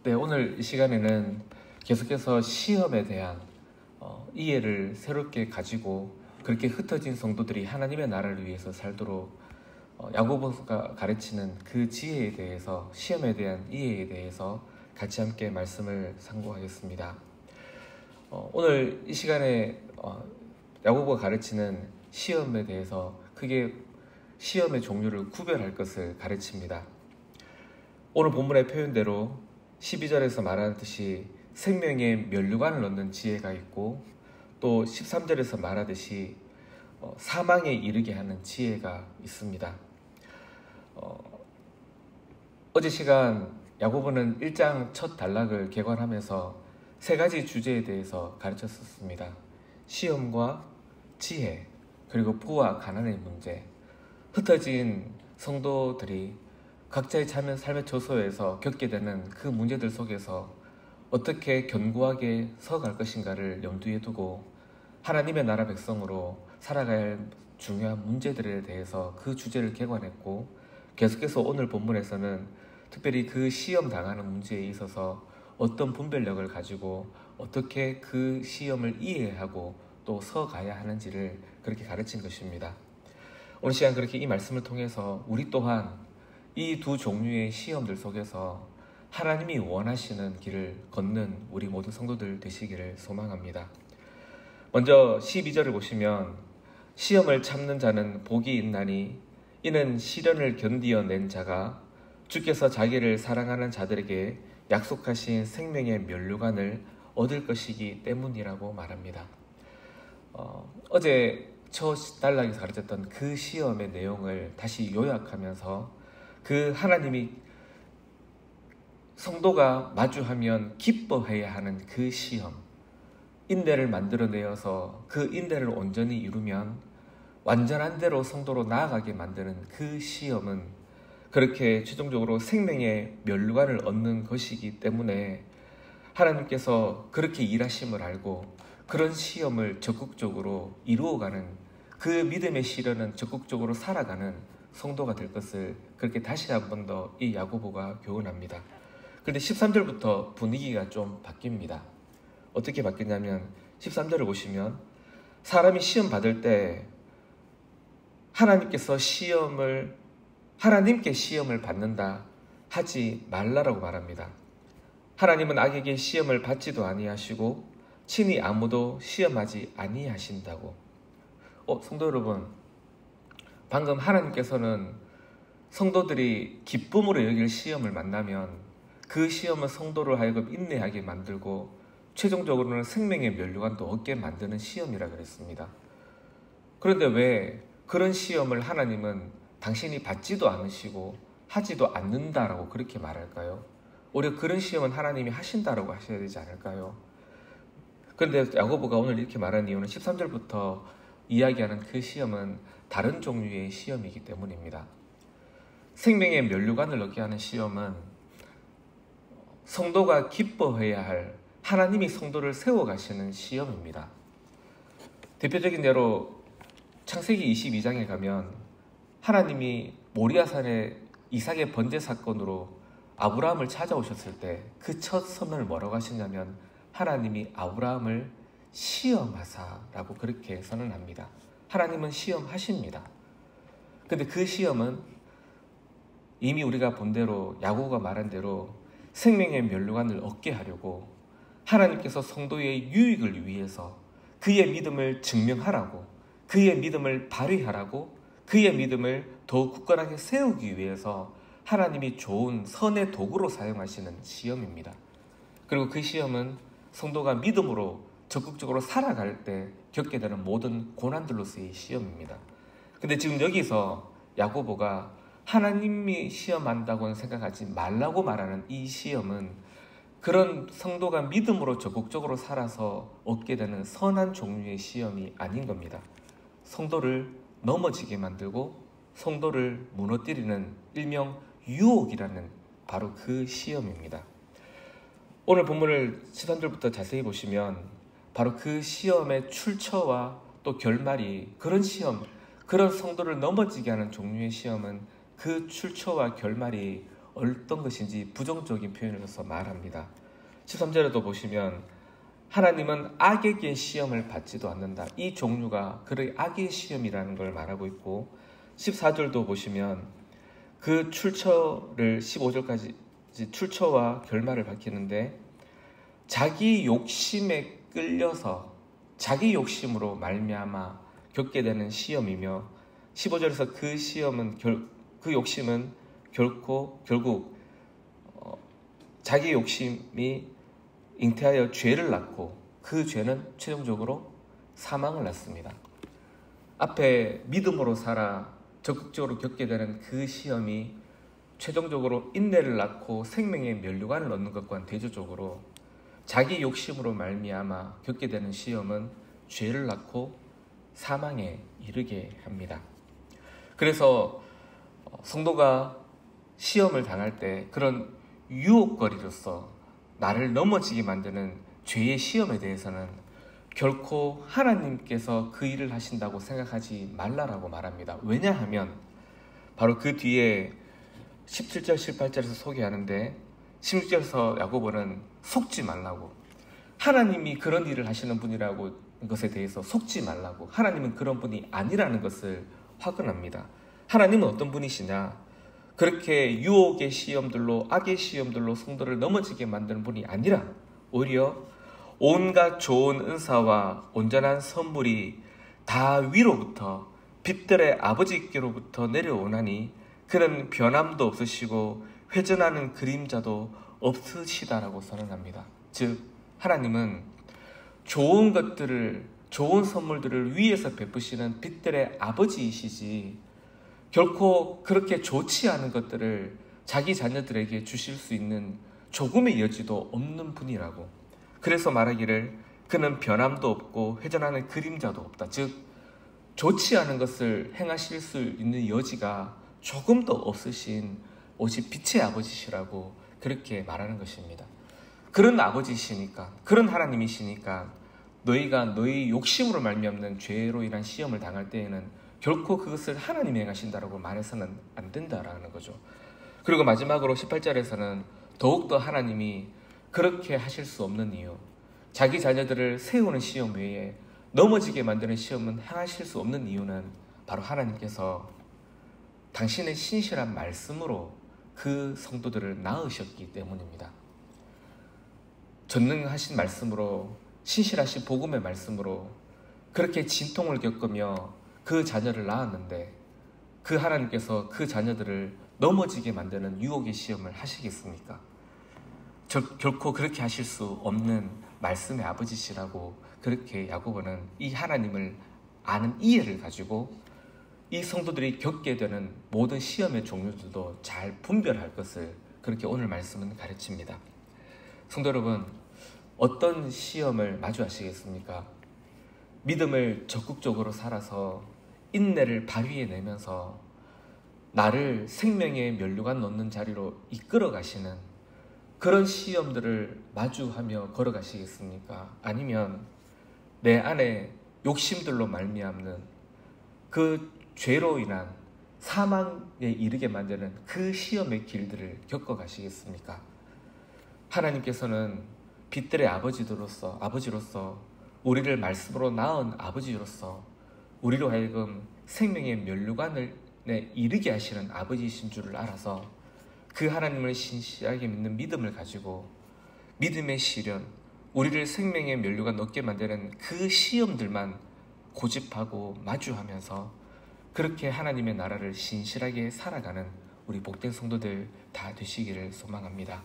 네, 오늘 이 시간에는 계속해서 시험에 대한 이해를 새롭게 가지고 그렇게 흩어진 성도들이 하나님의 나라를 위해서 살도록 야고보가 가르치는 그 지혜에 대해서, 시험에 대한 이해에 대해서 같이 함께 말씀을 상고하겠습니다. 오늘 이 시간에 야고보가 가르치는 시험에 대해서 크게 시험의 종류를 구별할 것을 가르칩니다. 오늘 본문의 표현대로 12절에서 말하듯이 생명의 면류관을 얻는 지혜가 있고, 또 13절에서 말하듯이 사망에 이르게 하는 지혜가 있습니다. 어제 시간 야고보는 1장 첫 단락을 개관하면서 세 가지 주제에 대해서 가르쳤었습니다. 시험과 지혜, 그리고 부와 가난의 문제. 흩어진 성도들이 각자의 삶의 처소에서 겪게 되는 그 문제들 속에서 어떻게 견고하게 서갈 것인가를 염두에 두고 하나님의 나라 백성으로 살아가야 할 중요한 문제들에 대해서 그 주제를 개관했고, 계속해서 오늘 본문에서는 특별히 그 시험 당하는 문제에 있어서 어떤 분별력을 가지고 어떻게 그 시험을 이해하고 또 서가야 하는지를 그렇게 가르친 것입니다. 오늘 시간 그렇게 이 말씀을 통해서 우리 또한 이 두 종류의 시험들 속에서 하나님이 원하시는 길을 걷는 우리 모든 성도들 되시기를 소망합니다. 먼저 12절을 보시면 시험을 참는 자는 복이 있나니 이는 시련을 견디어낸 자가 주께서 자기를 사랑하는 자들에게 약속하신 생명의 면류관을 얻을 것이기 때문이라고 말합니다. 어제 첫 단락에서 가르쳤던 그 시험의 내용을 다시 요약하면서 그 하나님이 성도가 마주하면 기뻐해야 하는 그 시험, 인내를 만들어내어서 그 인내를 온전히 이루면 완전한 대로 성도로 나아가게 만드는 그 시험은 그렇게 최종적으로 생명의 면류관을 얻는 것이기 때문에 하나님께서 그렇게 일하심을 알고 그런 시험을 적극적으로 이루어가는, 그 믿음의 시련은 적극적으로 살아가는 성도가 될 것을 그렇게 다시 한 번 더 이 야고보가 교훈합니다. 그런데 13절부터 분위기가 좀 바뀝니다. 어떻게 바뀌냐면 13절을 보시면 사람이 시험 받을 때 하나님께 시험을 받는다 하지 말라라고 말합니다. 하나님은 악에게 시험을 받지도 아니하시고 친히 아무도 시험하지 아니하신다고. 성도 여러분, 방금 하나님께서는 성도들이 기쁨으로 여길 시험을 만나면 그 시험은 성도를 하여금 인내하게 만들고 최종적으로는 생명의 면류관도 얻게 만드는 시험이라 그랬습니다. 그런데 왜 그런 시험을 하나님은 당신이 받지도 않으시고 하지도 않는다라고 그렇게 말할까요? 오히려 그런 시험은 하나님이 하신다라고 하셔야 되지 않을까요? 그런데 야고보가 오늘 이렇게 말한 이유는 13절부터 이야기하는 그 시험은 다른 종류의 시험이기 때문입니다. 생명의 면류관을 얻게 하는 시험은 성도가 기뻐해야 할, 하나님이 성도를 세워가시는 시험입니다. 대표적인 예로 창세기 22장에 가면 하나님이 모리아산의 이삭의 번제 사건으로 아브라함을 찾아오셨을 때 그 첫 선언을 뭐라고 하시냐면 하나님이 아브라함을 시험하사라고 그렇게 선언합니다. 하나님은 시험하십니다. 근데 그 시험은 이미 우리가 본 대로 야고보가 말한 대로 생명의 면류관을 얻게 하려고 하나님께서 성도의 유익을 위해서 그의 믿음을 증명하라고, 그의 믿음을 발휘하라고, 그의 믿음을 더욱 굳건하게 세우기 위해서 하나님이 좋은 선의 도구로 사용하시는 시험입니다. 그리고 그 시험은 성도가 믿음으로 적극적으로 살아갈 때 겪게 되는 모든 고난들로서의 시험입니다. 근데 지금 여기서 야고보가 하나님이 시험한다고는 생각하지 말라고 말하는 이 시험은 그런 성도가 믿음으로 적극적으로 살아서 얻게 되는 선한 종류의 시험이 아닌 겁니다. 성도를 넘어지게 만들고 성도를 무너뜨리는 일명 유혹이라는 바로 그 시험입니다. 오늘 본문을 13절부터 자세히 보시면 바로 그 시험의 출처와 또 결말이, 그런 시험, 그런 성도를 넘어지게 하는 종류의 시험은 그 출처와 결말이 어떤 것인지 부정적인 표현을 써서 말합니다. 13절에도 보시면 하나님은 악에게 시험을 받지도 않는다. 이 종류가 그의 악의 시험이라는 걸 말하고 있고 14절도 보시면 그 출처를 15절까지 출처와 결말을 밝히는데 자기 욕심에 끌려서 자기 욕심으로 말미암아 겪게 되는 시험이며 15절에서 그 욕심은 결국 자기 욕심이 잉태하여 죄를 낳고 그 죄는 최종적으로 사망을 낳습니다. 앞에 믿음으로 살아 적극적으로 겪게 되는 그 시험이 최종적으로 인내를 낳고 생명의 면류관을 얻는 것과는 대조적으로 자기 욕심으로 말미암아 겪게 되는 시험은 죄를 낳고 사망에 이르게 합니다. 그래서 성도가 시험을 당할 때 그런 유혹거리로서 나를 넘어지게 만드는 죄의 시험에 대해서는 결코 하나님께서 그 일을 하신다고 생각하지 말라라고 말합니다. 왜냐하면 바로 그 뒤에 17절, 18절에서 소개하는데 16절에서 야고보는 속지 말라고, 하나님이 그런 일을 하시는 분이라고 것에 대해서 속지 말라고, 하나님은 그런 분이 아니라는 것을 확언합니다. 하나님은 어떤 분이시냐? 그렇게 유혹의 시험들로, 악의 시험들로 성도를 넘어지게 만드는 분이 아니라 오히려 온갖 좋은 은사와 온전한 선물이 다 위로부터 빛들의 아버지께로부터 내려오나니 그는 변함도 없으시고 회전하는 그림자도 없으시다라고 선언합니다. 즉 하나님은 좋은 것들을, 좋은 선물들을 위에서 베푸시는 빛들의 아버지이시지 결코 그렇게 좋지 않은 것들을 자기 자녀들에게 주실 수 있는 조금의 여지도 없는 분이라고. 그래서 말하기를 그는 변함도 없고 회전하는 그림자도 없다. 즉 좋지 않은 것을 행하실 수 있는 여지가 조금도 없으신 오직 빛의 아버지시라고 그렇게 말하는 것입니다. 그런 아버지시니까, 그런 하나님이시니까 너희가 너희 욕심으로 말미암는 죄로 인한 시험을 당할 때에는 결코 그것을 하나님이 행하신다라고 말해서는 안 된다라는 거죠. 그리고 마지막으로 18절에서는 더욱더 하나님이 그렇게 하실 수 없는 이유, 자기 자녀들을 세우는 시험 외에 넘어지게 만드는 시험은 행하실 수 없는 이유는 바로 하나님께서 당신의 신실한 말씀으로 그 성도들을 낳으셨기 때문입니다. 전능하신 말씀으로, 신실하신 복음의 말씀으로 그렇게 진통을 겪으며 그 자녀를 낳았는데 그 하나님께서 그 자녀들을 넘어지게 만드는 유혹의 시험을 하시겠습니까? 결코 그렇게 하실 수 없는 말씀의 아버지시라고 그렇게 야고보는 이 하나님을 아는 이해를 가지고 이 성도들이 겪게 되는 모든 시험의 종류들도 잘 분별할 것을 그렇게 오늘 말씀은 가르칩니다. 성도 여러분, 어떤 시험을 마주하시겠습니까? 믿음을 적극적으로 살아서 인내를 발휘해 내면서 나를 생명의 면류관 넣는 자리로 이끌어 가시는 그런 시험들을 마주하며 걸어가시겠습니까? 아니면 내 안에 욕심들로 말미암는 그 죄로 인한 사망에 이르게 만드는 그 시험의 길들을 겪어가시겠습니까? 하나님께서는 빛들의 아버지로서 우리를 말씀으로 낳은 아버지로서 우리로 하여금 생명의 면류관에 이르게 하시는 아버지이신 줄을 알아서 그 하나님을 신실하게 믿는 믿음을 가지고 믿음의 시련, 우리를 생명의 면류관 넣게 만드는 그 시험들만 고집하고 마주하면서 그렇게 하나님의 나라를 신실하게 살아가는 우리 복된 성도들 다 되시기를 소망합니다.